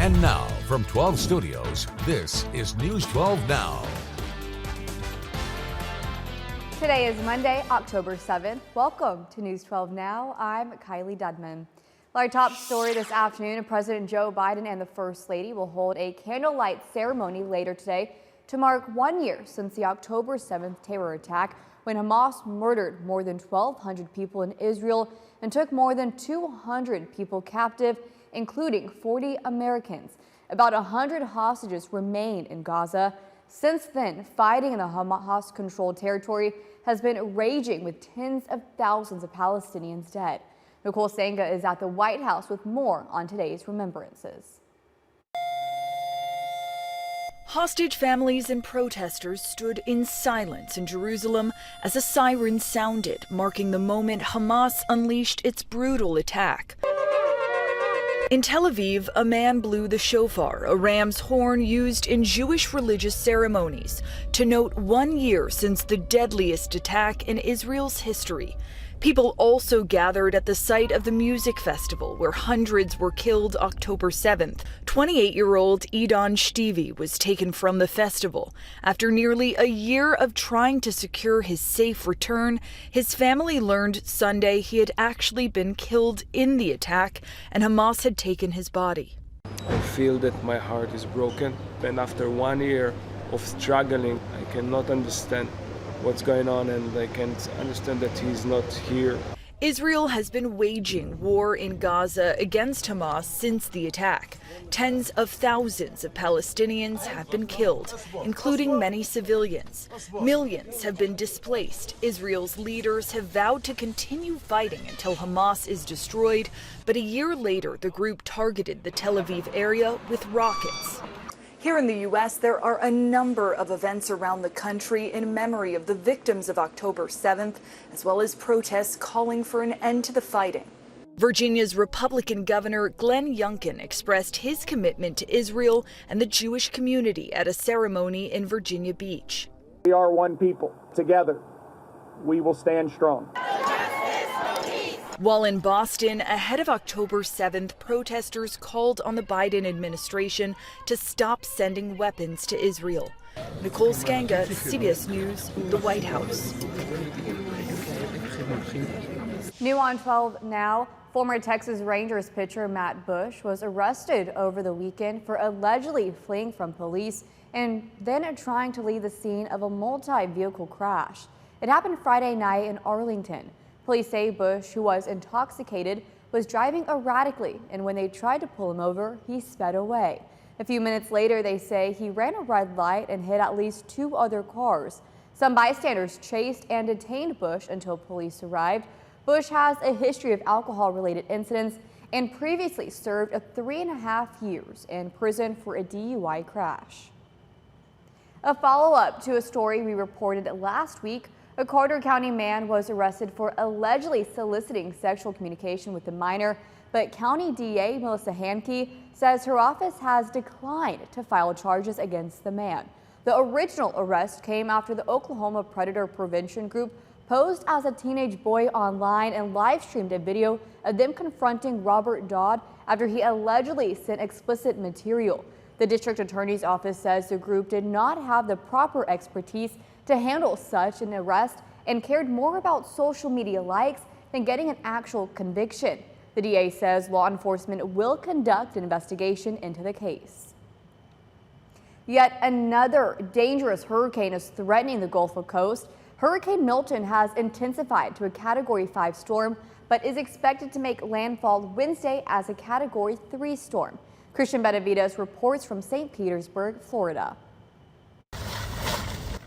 And now, from 12 Studios, this is News 12 Now. Today is Monday, October 7th. Welcome to News 12 Now. I'm Kylee Dedmon. Our top story this afternoon, President Joe Biden and the First Lady will hold a candlelight ceremony later today to mark 1 year since the October 7th terror attack when Hamas murdered more than 1,200 people in Israel and took more than 200 people captive, including 40 Americans. About 100 hostages remain in Gaza. Since then, fighting in the Hamas-controlled territory has been raging with tens of thousands of Palestinians dead. Nicole Sanga is at the White House with more on today's remembrances. Hostage families and protesters stood in silence in Jerusalem as a siren sounded, marking the moment Hamas unleashed its brutal attack. In Tel Aviv, a man blew the shofar, a ram's horn used in Jewish religious ceremonies, to note 1 year since the deadliest attack in Israel's history. People also gathered at the site of the music festival where hundreds were killed October 7th. 28-year-old Idon Shtivi was taken from the festival. After nearly a year of trying to secure his safe return, his family learned Sunday he had actually been killed in the attack and Hamas had taken his body. I feel that my heart is broken, and after 1 year of struggling, I cannot understand what's going on, and I can't understand that he's not here. Israel has been waging war in Gaza against Hamas since the attack. Tens of thousands of Palestinians have been killed, including many civilians. Millions have been displaced. Israel's leaders have vowed to continue fighting until Hamas is destroyed, but a year later, the group targeted the Tel Aviv area with rockets. Here in the U.S., there are a number of events around the country in memory of the victims of October 7th, as well as protests calling for an end to the fighting. Virginia's Republican Governor Glenn Youngkin expressed his commitment to Israel and the Jewish community at a ceremony in Virginia Beach. We are one people. Together, we will stand strong. While in Boston, ahead of October 7th, protesters called on the Biden administration to stop sending weapons to Israel. Nicole Sanga, CBS News, the White House. New on 12 Now, former Texas Rangers pitcher Matt Bush was arrested over the weekend for allegedly fleeing from police and then trying to leave the scene of a multi-vehicle crash. It happened Friday night in Arlington. Police say Bush, who was intoxicated, was driving erratically, and when they tried to pull him over, he sped away. A few minutes later, they say he ran a red light and hit at least 2 other cars. Some bystanders chased and detained Bush until police arrived. Bush has a history of alcohol-related incidents and previously served 3.5 years in prison for a DUI crash. A follow-up to a story we reported last week. A Carter County man was arrested for allegedly soliciting sexual communication with a minor, but County DA Melissa Hankey says her office has declined to file charges against the man. The original arrest came after the Oklahoma Predator Prevention Group posed as a teenage boy online and live-streamed a video of them confronting Robert Dodd after he allegedly sent explicit material. The district attorney's office says the group did not have the proper expertise to handle such an arrest and cared more about social media likes than getting an actual conviction. The DA says law enforcement will conduct an investigation into the case. Yet another dangerous hurricane is threatening the Gulf Coast. Hurricane Milton has intensified to a Category 5 storm, but is expected to make landfall Wednesday as a Category 3 storm. Christian Benavides reports from St. Petersburg, Florida.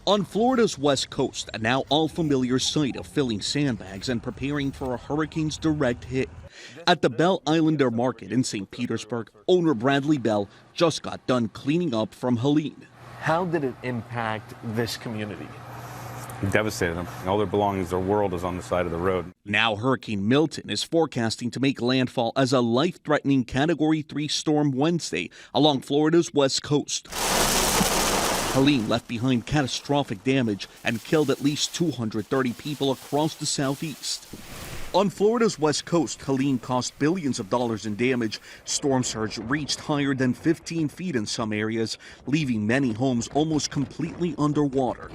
On Florida's west coast, a now all-familiar sight of filling sandbags and preparing for a hurricane's direct hit. At the Bell Islander Market in St. Petersburg, owner Bradley Bell just got done cleaning up from Helene. How did it impact this community? It devastated them. All their belongings, their world is on the side of the road. Now Hurricane Milton is forecasting to make landfall as a life-threatening Category 3 storm Wednesday along Florida's west coast. Helene left behind catastrophic damage and killed at least 230 people across the southeast. On Florida's west coast, Helene caused billions of dollars in damage. Storm surge reached higher than 15 feet in some areas, leaving many homes almost completely underwater.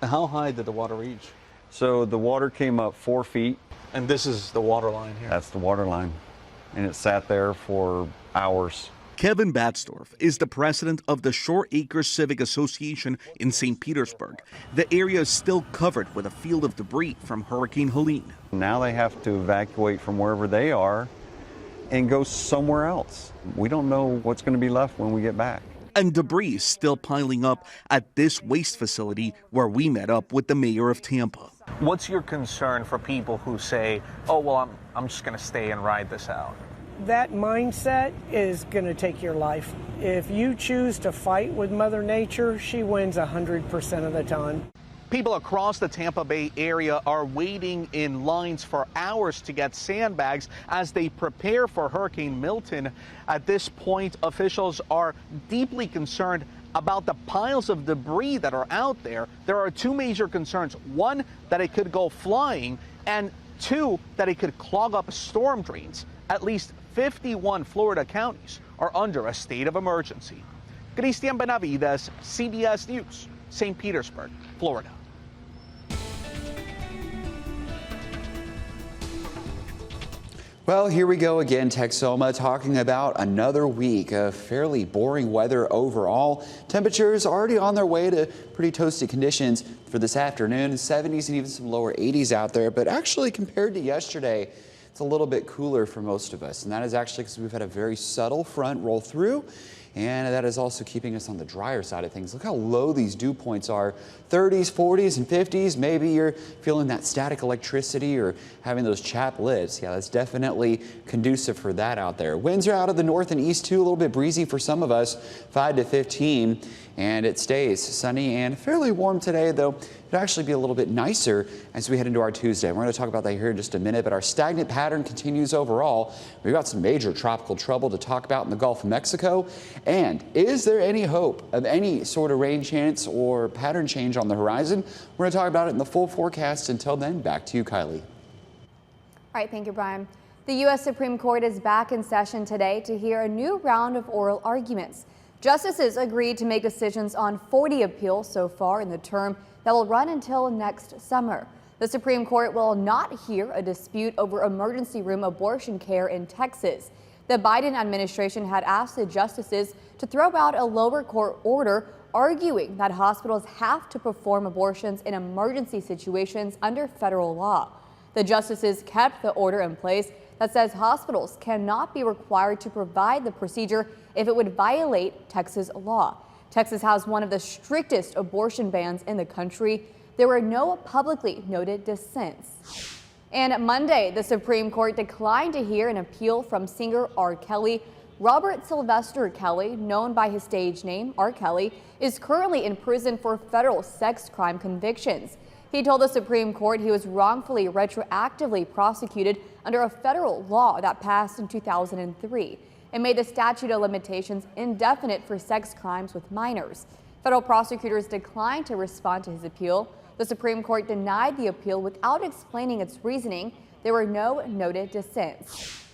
How high did the water reach? So the water came up 4 feet. And this is the water line here. That's the water line. And it sat there for hours. Kevin Batzdorf is the president of the Shore Acres Civic Association in St. Petersburg. The area is still covered with a field of debris from Hurricane Helene. Now they have to evacuate from wherever they are and go somewhere else. We don't know what's going to be left when we get back. And debris is still piling up at this waste facility where we met up with the mayor of Tampa. What's your concern for people who say, oh, well, I'm just going to stay and ride this out? That mindset is going to take your life. If you choose to fight with Mother Nature, she wins 100% of the time. People across the Tampa Bay area are waiting in lines for hours to get sandbags as they prepare for Hurricane Milton. At this point, officials are deeply concerned about the piles of debris that are out there. There are two major concerns. One, that it could go flying, and two, that it could clog up storm drains. At least 51 Florida counties are under a state of emergency. Cristian Benavides, CBS News, St. Petersburg, Florida. Well, here we go again, Texoma, talking about another week of fairly boring weather overall. Temperatures already on their way to pretty toasty conditions for this afternoon, 70s and even some lower 80s out there. But actually, compared to yesterday, it's a little bit cooler for most of us. And that is actually because we've had a very subtle front roll through. And that is also keeping us on the drier side of things. Look how low these dew points are. 30s, 40s, and 50s. Maybe you're feeling that static electricity or having those chapped lids. Yeah, that's definitely conducive for that out there. Winds are out of the north and east too. A little bit breezy for some of us, 5 to 15. And it stays sunny and fairly warm today, though it'll actually be a little bit nicer as we head into our Tuesday. We're going to talk about that here in just a minute, but our stagnant pattern continues overall. We've got some major tropical trouble to talk about in the Gulf of Mexico. And is there any hope of any sort of rain chance or pattern change on the horizon? We're going to talk about it in the full forecast. Until then, back to you, Kylie. All right, thank you, Brian. The U.S. Supreme Court is back in session today to hear a new round of oral arguments. Justices agreed to make decisions on 40 appeals so far in the term that will run until next summer. The Supreme Court will not hear a dispute over emergency room abortion care in Texas. The Biden administration had asked the justices to throw out a lower court order arguing that hospitals have to perform abortions in emergency situations under federal law. The justices kept the order in place that says hospitals cannot be required to provide the procedure if it would violate Texas law. Texas has one of the strictest abortion bans in the country. There were no publicly noted dissents. And Monday, the Supreme Court declined to hear an appeal from singer R. Kelly. Robert Sylvester Kelly, known by his stage name R. Kelly, is currently in prison for federal sex crime convictions. He told the Supreme Court he was wrongfully retroactively prosecuted under a federal law that passed in 2003. It made the statute of limitations indefinite for sex crimes with minors. Federal prosecutors declined to respond to his appeal. The Supreme Court denied the appeal without explaining its reasoning. There were no noted dissents.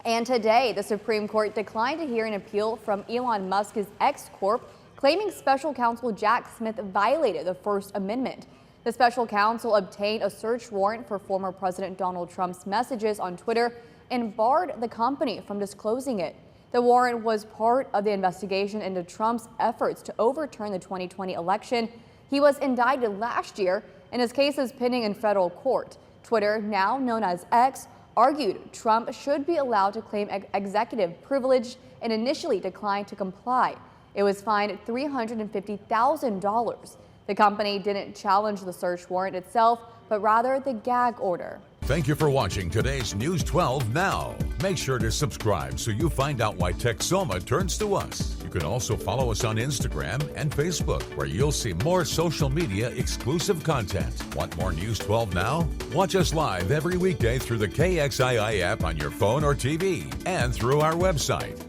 And today, the Supreme Court declined to hear an appeal from Elon Musk's X Corp, claiming special counsel Jack Smith violated the First Amendment. The special counsel obtained a search warrant for former President Donald Trump's messages on Twitter and barred the company from disclosing it. The warrant was part of the investigation into Trump's efforts to overturn the 2020 election. He was indicted last year, and his case is pending in federal court. Twitter, now known as X, argued Trump should be allowed to claim executive privilege and initially declined to comply. It was fined $350,000. The company didn't challenge the search warrant itself, but rather the gag order. Thank you for watching today's News 12 Now. Make sure to subscribe so you find out why Texoma turns to us. You can also follow us on Instagram and Facebook, where you'll see more social media exclusive content. Want more News 12 Now? Watch us live every weekday through the KXII app on your phone or TV and through our website.